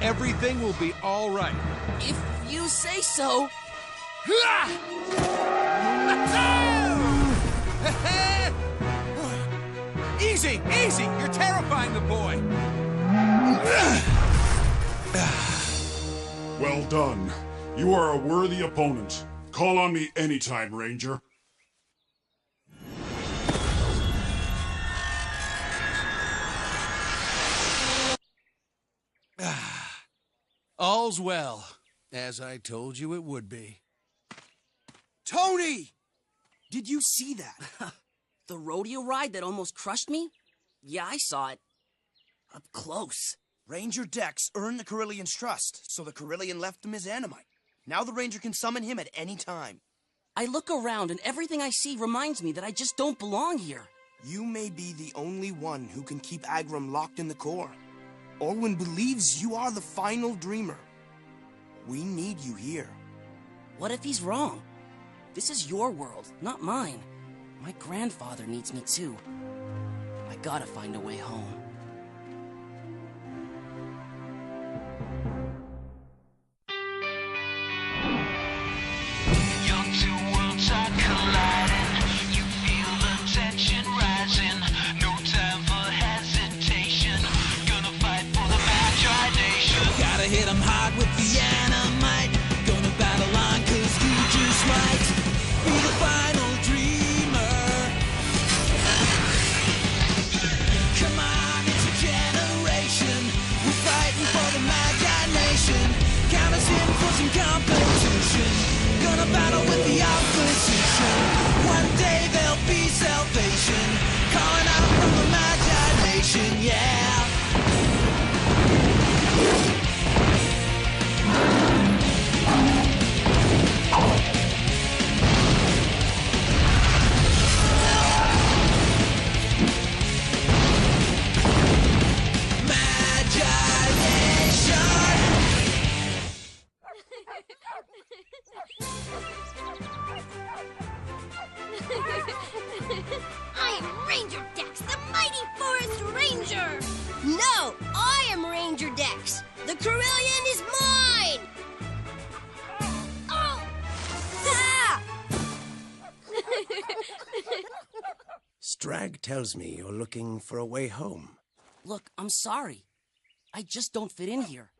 everything will be all right. If you say so. Easy, easy! You're terrifying the boy! Well done. You are a worthy opponent. Call on me anytime, Ranger. All's well, as I told you it would be. Tony! Did you see that? The rodeo ride that almost crushed me? Yeah, I saw it. Up close. Ranger Dex earned the Corellian's trust, so the Corellian left him his animite. Now the Ranger can summon him at any time. I look around and everything I see reminds me that I just don't belong here. You may be the only one who can keep Agram locked in the core. Orwin believes you are the final dreamer. We need you here. What if he's wrong? This is your world, not mine. My grandfather needs me too. I gotta find a way home. Your two worlds are colliding. You feel the tension rising. No time for hesitation. Gonna fight for the Magi nation. Gotta hit 'em hard with the animite. Gonna battle on 'cause you just might be the final dreamer. Come on, it's a generation. We're fighting for the Magi nation. Count us in for some competition. Gonna battle with the opposition. One day there'll be salvation. Calling out from the Magi nation, yeah. I am Ranger Dex, the mighty forest ranger! No, I am Ranger Dex. The Corellian is mine! Oh! Ah! Strag tells me you're looking for a way home. Look, I'm sorry. I just don't fit in here.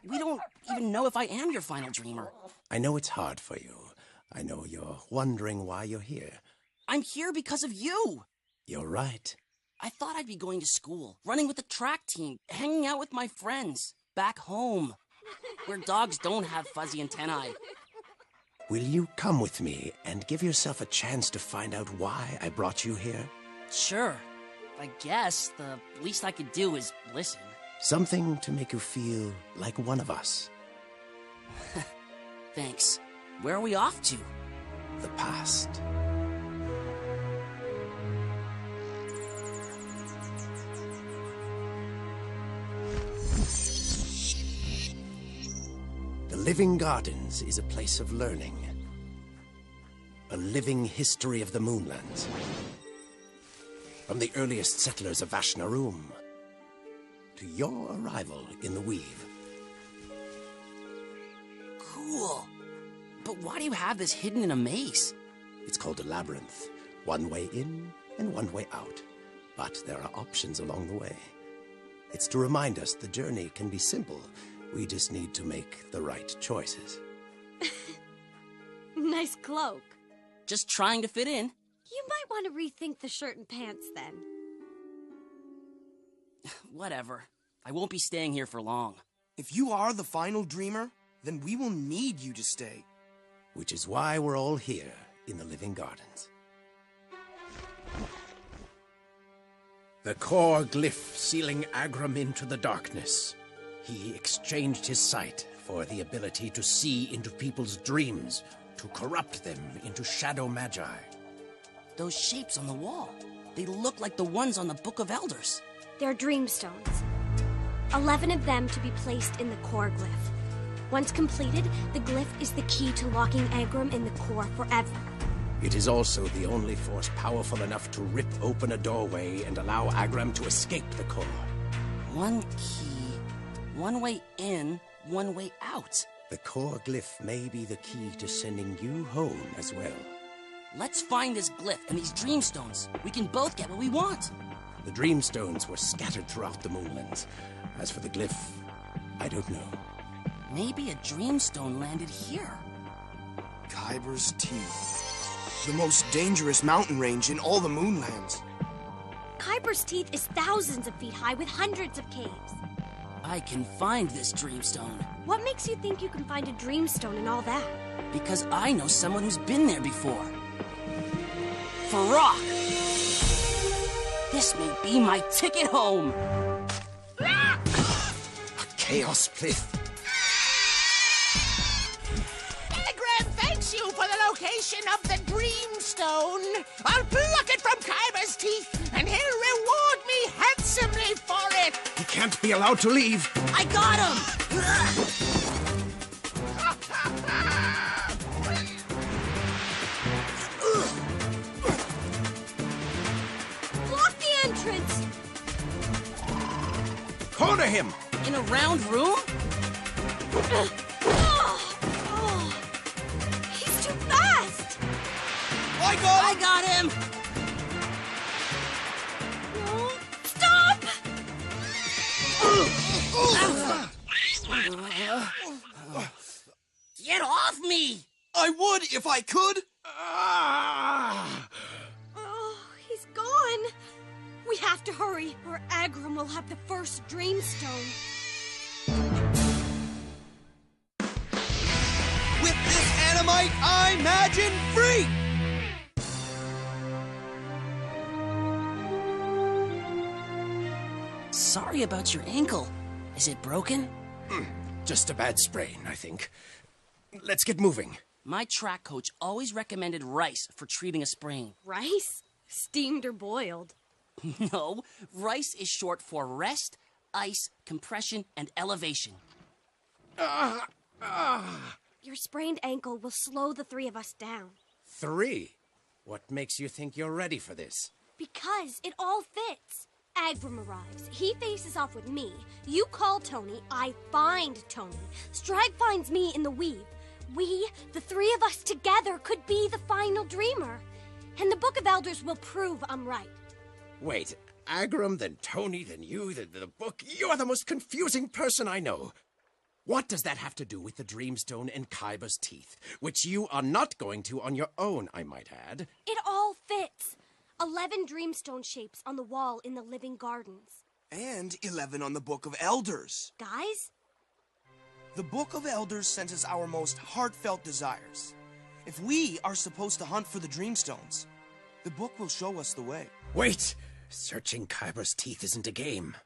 We don't even know if I am your final dreamer. I know it's hard for you. I know you're wondering why you're here. I'm here because of you. You're right. I thought I'd be going to school, running with the track team, hanging out with my friends, back home, where dogs don't have fuzzy antennae. Will you come with me and give yourself a chance to find out why I brought you here? Sure. I guess the least I could do is listen. Something to make you feel like one of us. Thanks. Where are we off to? The past. The Living Gardens is a place of learning. A living history of the Moonlands. From the earliest settlers of Vashnarum to your arrival in the Weave. Cool. But why do you have this hidden in a maze? It's called a labyrinth. One way in and one way out. But there are options along the way. It's to remind us the journey can be simple. We just need to make the right choices. Nice cloak. Just trying to fit in. You might want to rethink the shirt and pants then. Whatever. I won't be staying here for long. If you are the final dreamer, then we will need you to stay. Which is why we're all here in the Living Gardens. The core glyph sealing Agram into the darkness. He exchanged his sight for the ability to see into people's dreams, to corrupt them into shadow magi. Those shapes on the wall, they look like the ones on the Book of Elders. They're Dreamstones. 11 of them to be placed in the core glyph. Once completed, the glyph is the key to locking Agram in the core forever. It is also the only force powerful enough to rip open a doorway and allow Agram to escape the core. One key, One way in, one way out. The core glyph may be the key to sending you home as well. Let's find this glyph and these Dreamstones. We can both get what we want. The Dreamstones were scattered throughout the Moonlands. As for the glyph, I don't know. Maybe a Dreamstone landed here. Kybar's Teeth. The most dangerous mountain range in all the Moonlands. Kybar's Teeth is thousands of feet high with hundreds of caves. I can find this Dreamstone. What makes you think you can find a Dreamstone and all that? Because I know someone who's been there before. Farok! This may be my ticket home! A chaos plinth. Telegram thanks you for the location of the Dreamstone. I'll pluck it from Kybar's Teeth, and he'll reward me handsomely for it. He can't be allowed to leave. I got him! Block the entrance! Corner him! In a round room? He's too fast! I got him! No, stop! Get off me! I would if I could. Oh, he's gone. We have to hurry, or Agram will have the first Dreamstone. With this animite, I'm Imagine free! Sorry about your ankle. Is it broken? Just a bad sprain, I think. Let's get moving. My track coach always recommended rice for treating a sprain. Rice? Steamed or boiled? No, rice is short for rest, ice, compression, and elevation. Your sprained ankle will slow the three of us down. 3? What makes you think you're ready for this? Because it all fits. Agram arrives. He faces off with me. You call Tony. I find Tony. Strag finds me in the weave. We, the three of us together, could be the final dreamer. And the Book of Elders will prove I'm right. Wait, Agram, then Tony, then you, then the book. You are the most confusing person I know. What does that have to do with the Dreamstone and Kybar's Teeth? Which you are not going to on your own, I might add. It all fits. 11 Dreamstone shapes on the wall in the Living Gardens. And 11 on the Book of Elders. Guys? The Book of Elders sends us our most heartfelt desires. If we are supposed to hunt for the Dreamstones, the book will show us the way. Wait! Searching Kybar's Teeth isn't a game.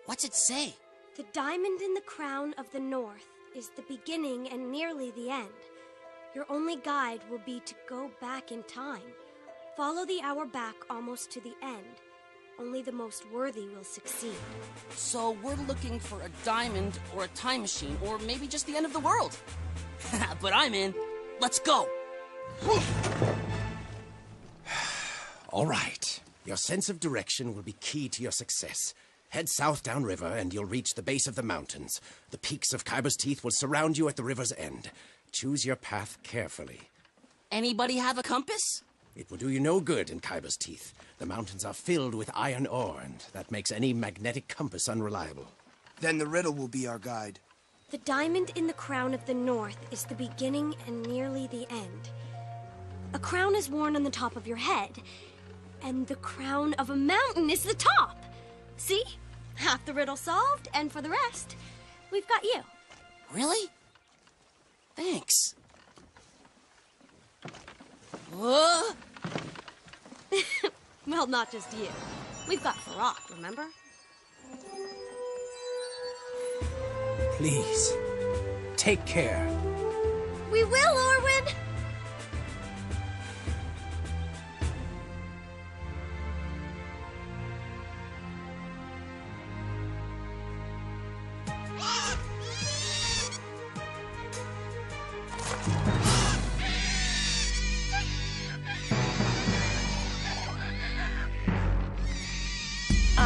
What's it say? The diamond in the crown of the north is the beginning and nearly the end. Your only guide will be to go back in time. Follow the hour back almost to the end. Only the most worthy will succeed. So we're looking for a diamond or a time machine or maybe just the end of the world. But I'm in. Let's go. All right. Your sense of direction will be key to your success. Head south downriver and you'll reach the base of the mountains. The peaks of Kybar's Teeth will surround you at the river's end. Choose your path carefully. Anybody have a compass? It will do you no good in Kybar's Teeth. The mountains are filled with iron ore, and that makes any magnetic compass unreliable. Then the riddle will be our guide. The diamond in the crown of the north is the beginning and nearly the end. A crown is worn on the top of your head, and the crown of a mountain is the top. See? Half the riddle solved, and for the rest, we've got you. Really? Thanks. Whoa! Well, not just you. We've got Farok, remember? Please, take care. We will, Orwin!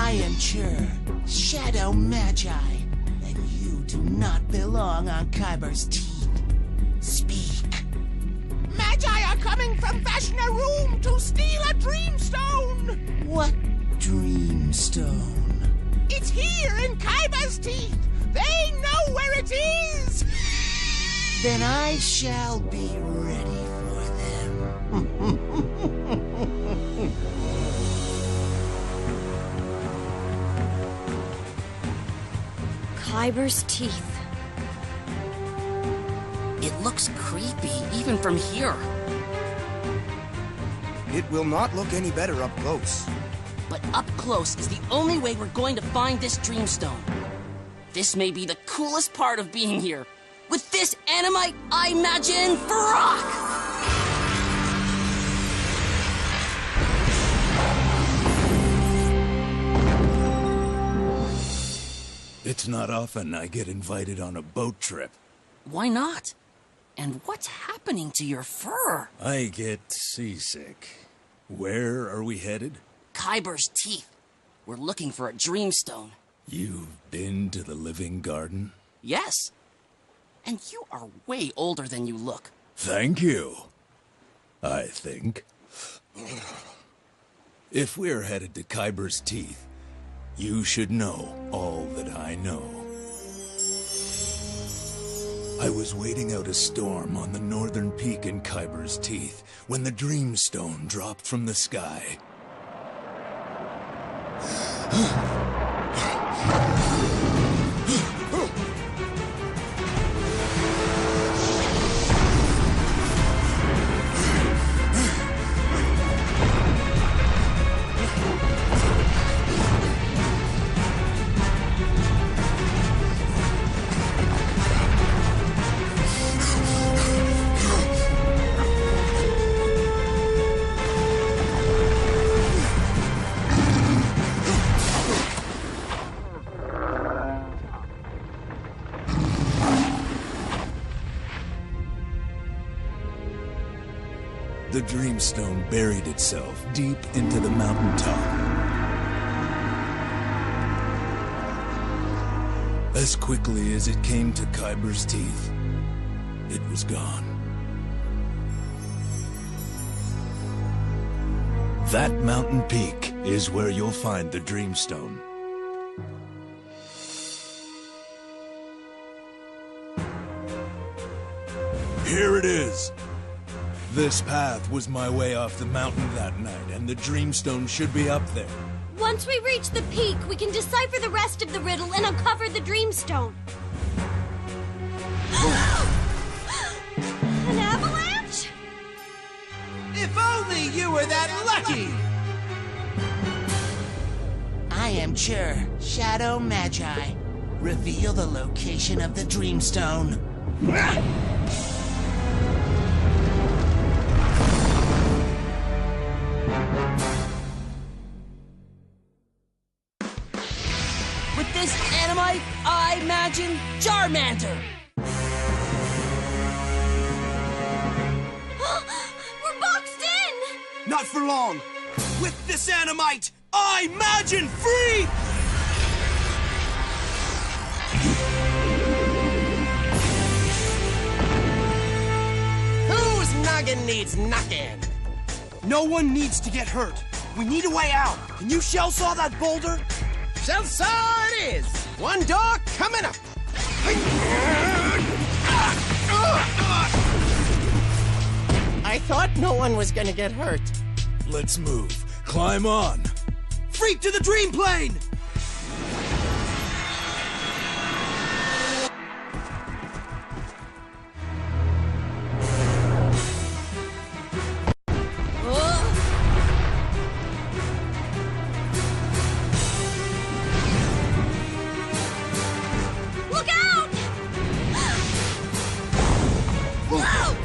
I am sure Shadow Magi, and you do not belong on Kybar's teeth. Speak. Magi are coming from Vashna Room to steal a Dreamstone! What Dreamstone? It's here in Kybar's teeth! They know where it is! Then I shall be ready for them. Kybar's teeth. It looks creepy, even from here. It will not look any better up close. But up close is the only way we're going to find this Dreamstone. This may be the coolest part of being here. With this animite, I imagine Frog! It's not often I get invited on a boat trip. Why not? And what's happening to your fur? I get seasick. Where are we headed? Kybar's teeth. We're looking for a Dreamstone. You've been to the Living Garden? Yes. And you are way older than you look. Thank you. I think. If we're headed to Kybar's teeth, you should know all that I know. I was waiting out a storm on the northern peak in Kybar's teeth when the Dreamstone dropped from the sky. The Dreamstone buried itself deep into the mountaintop. As quickly as it came to Kybar's teeth, it was gone. That mountain peak is where you'll find the Dreamstone. Here it is. This path was my way off the mountain that night, and the Dreamstone should be up there. Once we reach the peak, we can decipher the rest of the riddle and uncover the Dreamstone. An avalanche? If only you were that lucky! I am sure Shadow Magi. Reveal the location of the Dreamstone. With this animite, I imagine Charmander. We're boxed in! Not for long! With this animite, I imagine free! Whose noggin needs knocking? No one needs to get hurt. We need a way out. Can you shell saw that boulder? Shell saw it is. One door coming up. I thought no one was gonna get hurt. Let's move. Climb on. Freak to the dream plane! Look out! Whoa!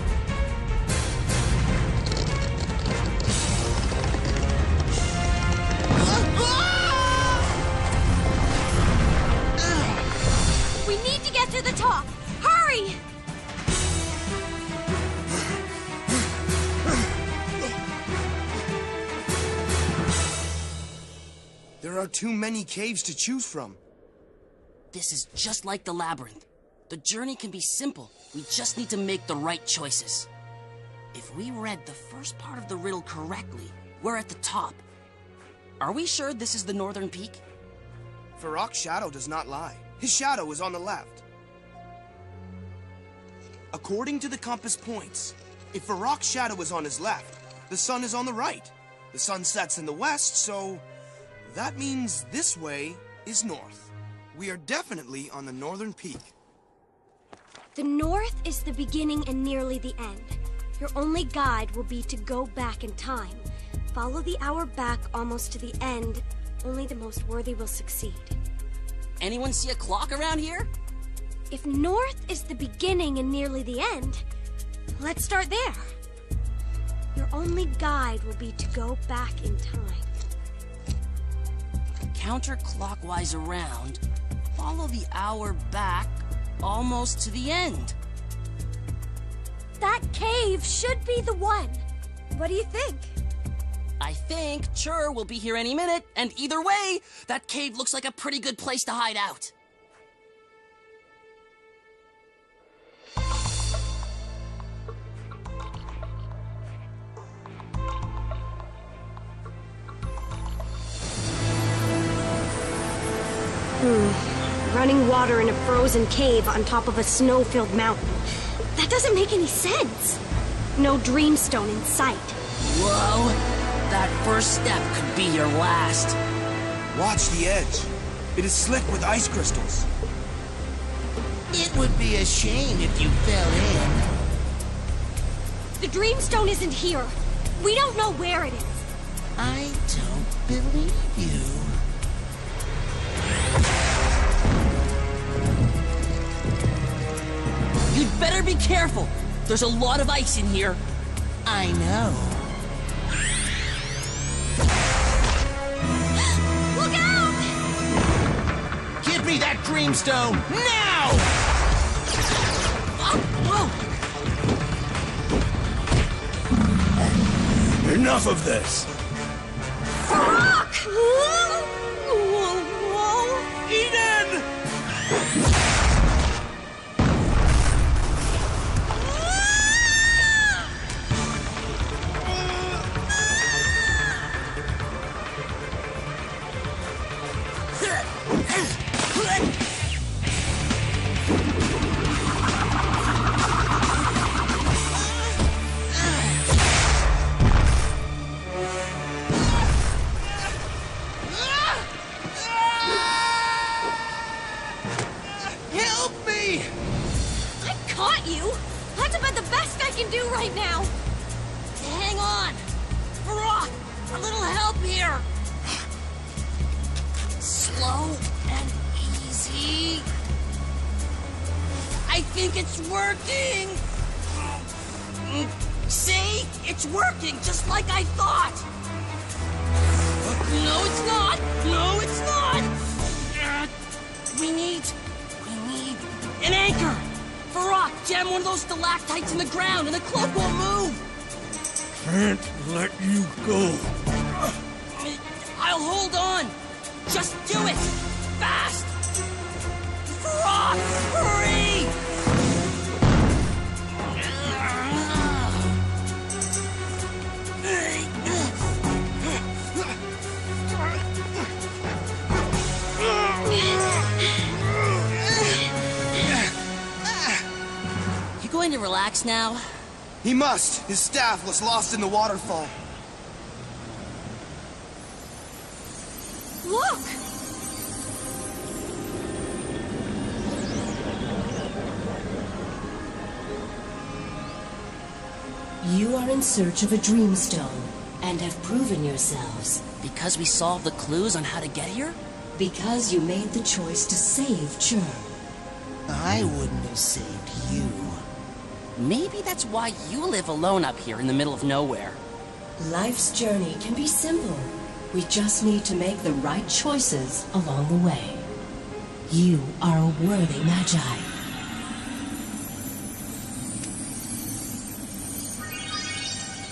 There are too many caves to choose from. This is just like the labyrinth. The journey can be simple. We just need to make the right choices. If we read the first part of the riddle correctly, we're at the top. Are we sure this is the northern peak? Farok's shadow does not lie. His shadow is on the left. According to the compass points, if Farok's shadow is on his left, the sun is on the right. The sun sets in the west, so that means this way is north. We are definitely on the northern peak. The north is the beginning and nearly the end. Your only guide will be to go back in time. Follow the hour back almost to the end. Only the most worthy will succeed. Anyone see a clock around here? If north is the beginning and nearly the end, let's start there. Your only guide will be to go back in time. Counterclockwise around. Follow the hour back almost to the end. That cave should be the one. What do you think? I think Chur will be here any minute, and either way, that cave looks like a pretty good place to hide out. Running water in a frozen cave on top of a snow-filled mountain. That doesn't make any sense. No Dreamstone in sight. Whoa! That first step could be your last. Watch the edge. It is slick with ice crystals. It would be a shame if you fell in. The Dreamstone isn't here. We don't know where it is. I don't believe you. You'd better be careful. There's a lot of ice in here. I know. Look out! Give me that Dreamstone, now! Whoa! Enough of this! Rock! Eden! Help me! I caught you! That's about the best I can do right now! Hang on! Brock, a little help here! Slow and easy. I think it's working! See? It's working, just like I thought! No, it's not! No, it's not! We need an anchor! Farok, jam one of those stalactites in the ground and the cloak won't move! Can't let you go. I'll hold on! Just do it! Fast! Farok, hurry! You going to relax now? He must. His staff was lost in the waterfall. Look! You are in search of a Dreamstone, and have proven yourselves. Because we solved the clues on how to get here? Because you made the choice to save Chur. I wouldn't have saved you. Maybe that's why you live alone up here in the middle of nowhere. Life's journey can be simple. We just need to make the right choices along the way. You are a worthy Magi.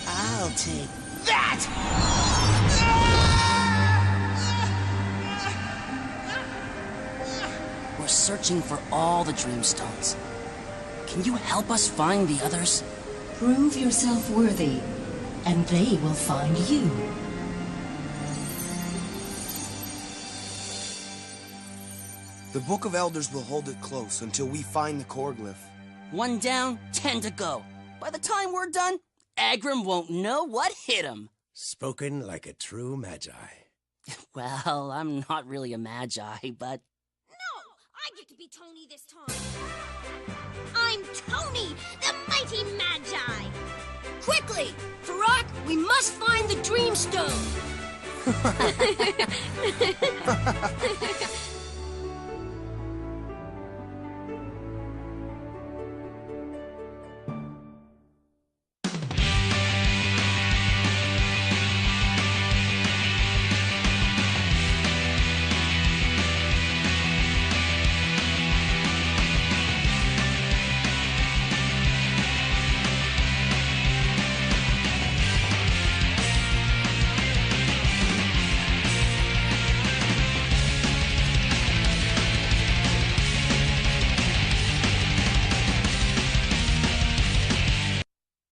I'll take that! searching for all the Dreamstones. Can you help us find the others? Prove yourself worthy, and they will find you. The Book of Elders will hold it close until we find the core glyph. 1 down, 10 to go. By the time we're done, Agrim won't know what hit him. Spoken like a true Magi. Well, I'm not really a Magi, but... No! I get to be Tony this time! I'm Tony, the mighty Magi! Quickly! Farak, we must find the Dreamstone!